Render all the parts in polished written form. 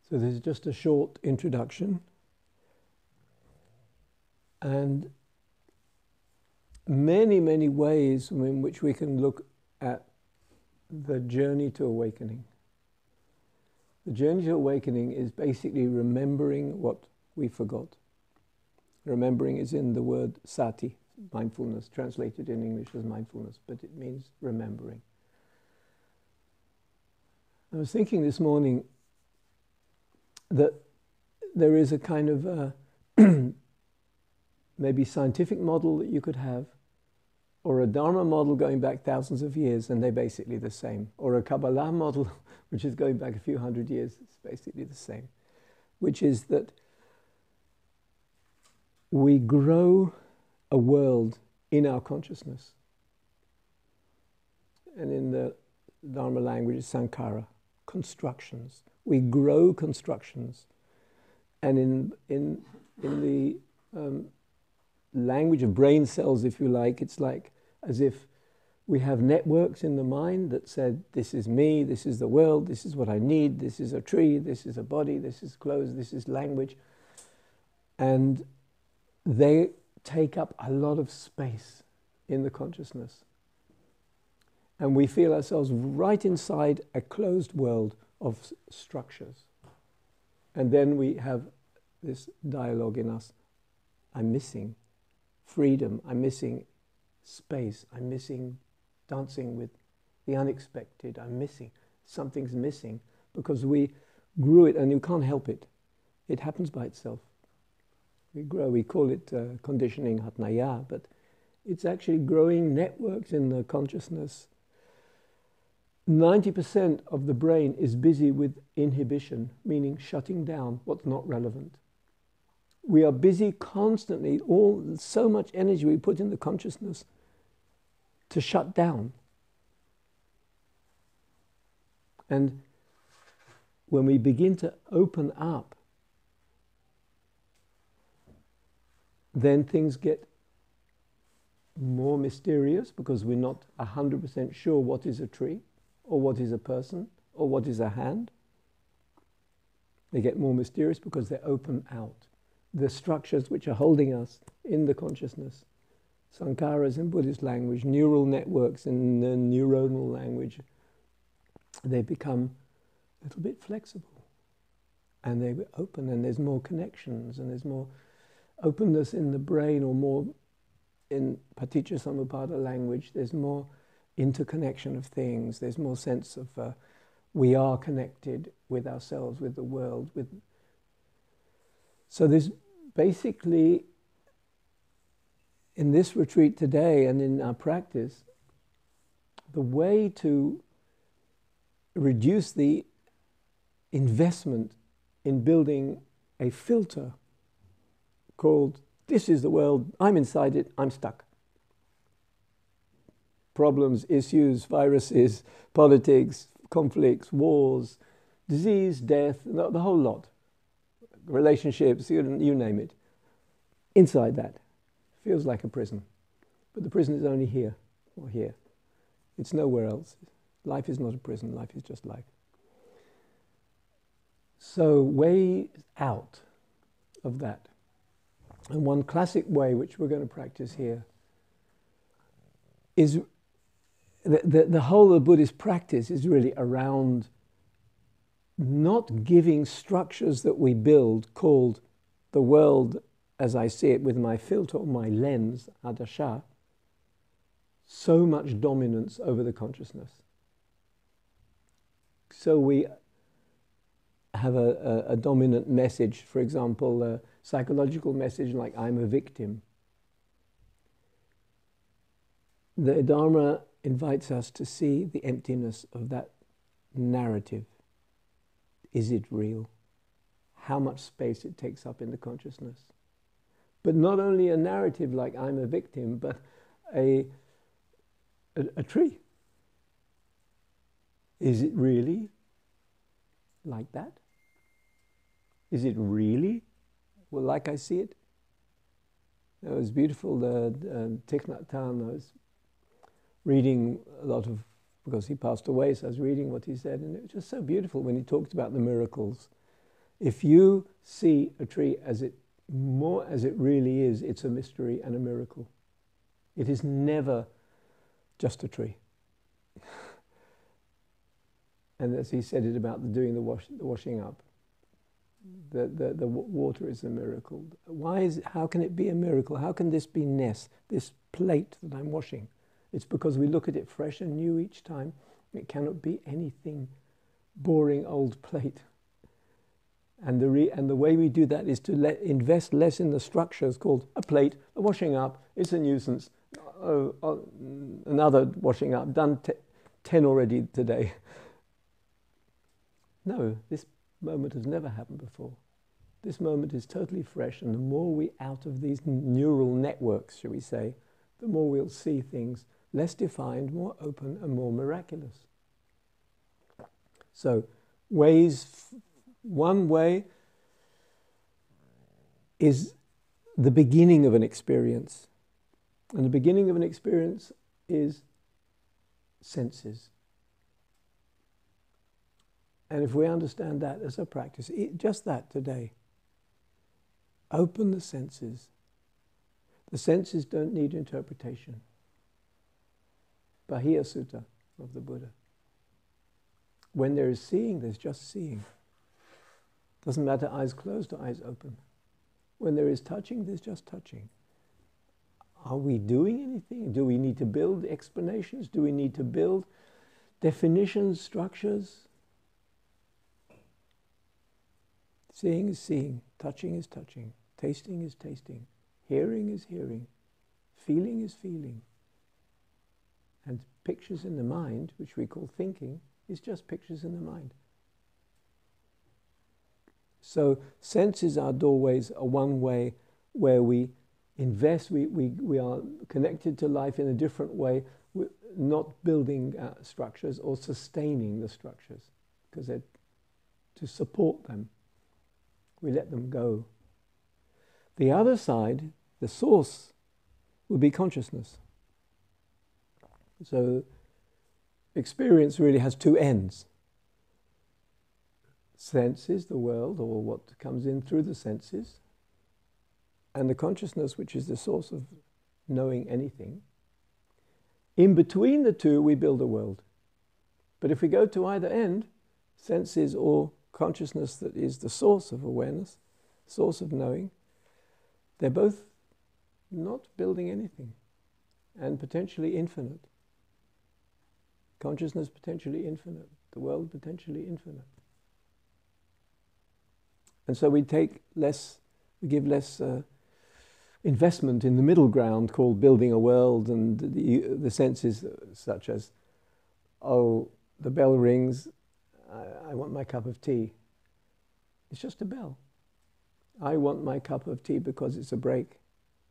So this is just a short introduction, and many, many ways in which we can look at the journey to awakening. The journey to awakening is basically remembering what we forgot. Remembering is in the word sati, mindfulness, translated in English as mindfulness, but it means remembering. I was thinking this morning that there is a kind of maybe scientific model that you could have, or a Dharma model going back thousands of years, and they're basically the same. Or a Kabbalah model, which is going back a few hundred years, it's basically the same. Which is that we grow a world in our consciousness. And in the Dharma language, it's sankhara, constructions. We grow constructions. And in the language of brain cells, if you like, it's like as if we have networks in the mind that said, this is me, this is the world, this is what I need, this is a tree, this is a body, this is clothes, this is language. And they take up a lot of space in the consciousness. And we feel ourselves right inside a closed world of structures. And then we have this dialogue in us. I'm missing freedom, I'm missing space, I'm missing dancing with the unexpected, I'm missing, something's missing, because we grew it and you can't help it. It happens by itself. We grow, we call it conditioning hatnaya, but it's actually growing networks in the consciousness. 90% of the brain is busy with inhibition, meaning shutting down what's not relevant. We are busy constantly, so much energy we put in the consciousness to shut down. And when we begin to open up, then things get more mysterious, because we're not 100% sure what is a tree, or what is a person, or what is a hand. They get more mysterious because they open out. The structures which are holding us in the consciousness. Sankharas in Buddhist language, neural networks in the neuronal language, they become a little bit flexible. And they open, and there's more connections, and there's more openness in the brain, or more in Paticca Samuppada language, there's more interconnection of things, there's more sense of we are connected with ourselves, with the world. So there's basically, in this retreat today and in our practice, the way to reduce the investment in building a filter called, this is the world, I'm inside it, I'm stuck. Problems, issues, viruses, politics, conflicts, wars, disease, death, the whole lot. Relationships, you name it. Inside that. Feels like a prison. But the prison is only here, or here. It's nowhere else. Life is not a prison, life is just life. So, way out of that. And one classic way, which we're going to practice here, is the whole of Buddhist practice is really around not giving structures that we build, called the world as I see it with my filter or my lens, adasha, so much dominance over the consciousness. So we have a dominant message, for example, a psychological message like I'm a victim. The Dharma invites us to see the emptiness of that narrative. Is it real? How much space it takes up in the consciousness? But not only a narrative like I'm a victim, but a tree. Is it really like that? Is it really like I see it? It was beautiful, Thich Nhat Hanh, I was reading a lot of, because he passed away, so I was reading what he said, and it was just so beautiful when he talked about the miracles. If you see a tree as it more as it really is, it's a mystery and a miracle. It is never just a tree. And as he said it about doing the washing up, the water is a miracle. How can it be a miracle? How can this be Ness, this plate that I'm washing? It's because we look at it fresh and new each time. It cannot be anything boring old plate. And the way we do that is to invest less in the structures called a plate, a washing up, it's a nuisance, another washing up, done 10 already today. No, this moment has never happened before. This moment is totally fresh, and the more we out of these neural networks, shall we say, the more we'll see things less defined, more open, and more miraculous. So, one way is the beginning of an experience. And the beginning of an experience is senses. And if we understand that as a practice, just that today, open the senses. The senses don't need interpretation. Bahia Sutta of the Buddha. When there is seeing, there's just seeing. Doesn't matter eyes closed or eyes open. When there is touching, there's just touching. Are we doing anything? Do we need to build explanations? Do we need to build definitions, structures? Seeing is seeing, touching is touching, tasting is tasting, hearing is hearing, feeling is feeling. And pictures in the mind, which we call thinking, is just pictures in the mind. So senses are doorways, are one way where we invest, we are connected to life in a different way, not building structures or sustaining the structures, because they're to support them. We let them go. The other side, the source, would be consciousness. So experience really has two ends. Senses, the world, or what comes in through the senses, and the consciousness, which is the source of knowing anything. In between the two, we build a world. But if we go to either end, senses or consciousness that is the source of awareness, source of knowing, they're both not building anything and potentially infinite. Consciousness potentially infinite, the world potentially infinite. And so we give less investment in the middle ground called building a world, and the senses such as, oh, the bell rings, I want my cup of tea. It's just a bell. I want my cup of tea because it's a break.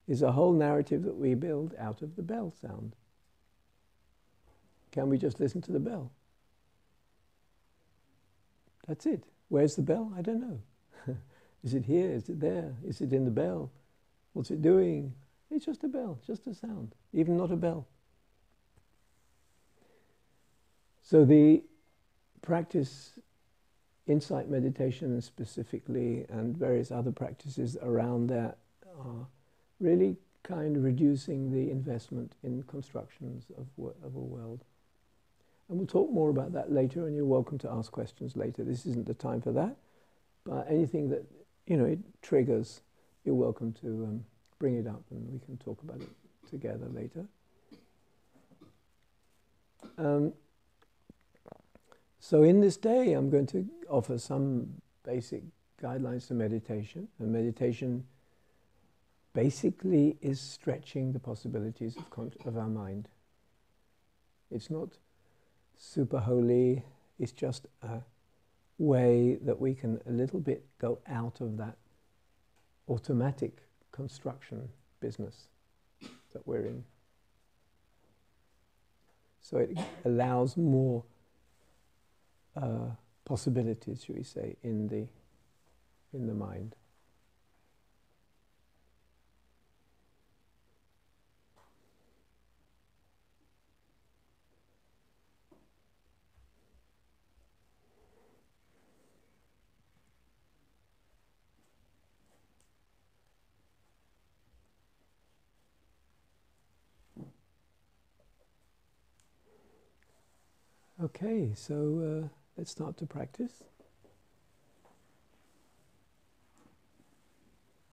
Is a whole narrative that we build out of the bell sound. Can we just listen to the bell? That's it. Where's the bell? I don't know. Is it here? Is it there? Is it in the bell? What's it doing? It's just a bell, just a sound, even not a bell. So the practice, insight meditation and specifically, and various other practices around that are really kind of reducing the investment in constructions of a world. And we'll talk more about that later, and you're welcome to ask questions later. This isn't the time for that, but anything that, it triggers, you're welcome to bring it up, and we can talk about it together later. So in this day, I'm going to offer some basic guidelines to meditation. And meditation basically is stretching the possibilities of our mind. It's not super holy, it's just a way that we can a little bit go out of that automatic construction business that we're in. So it allows more possibilities, should we say, in the mind. Okay, so let's start to practice.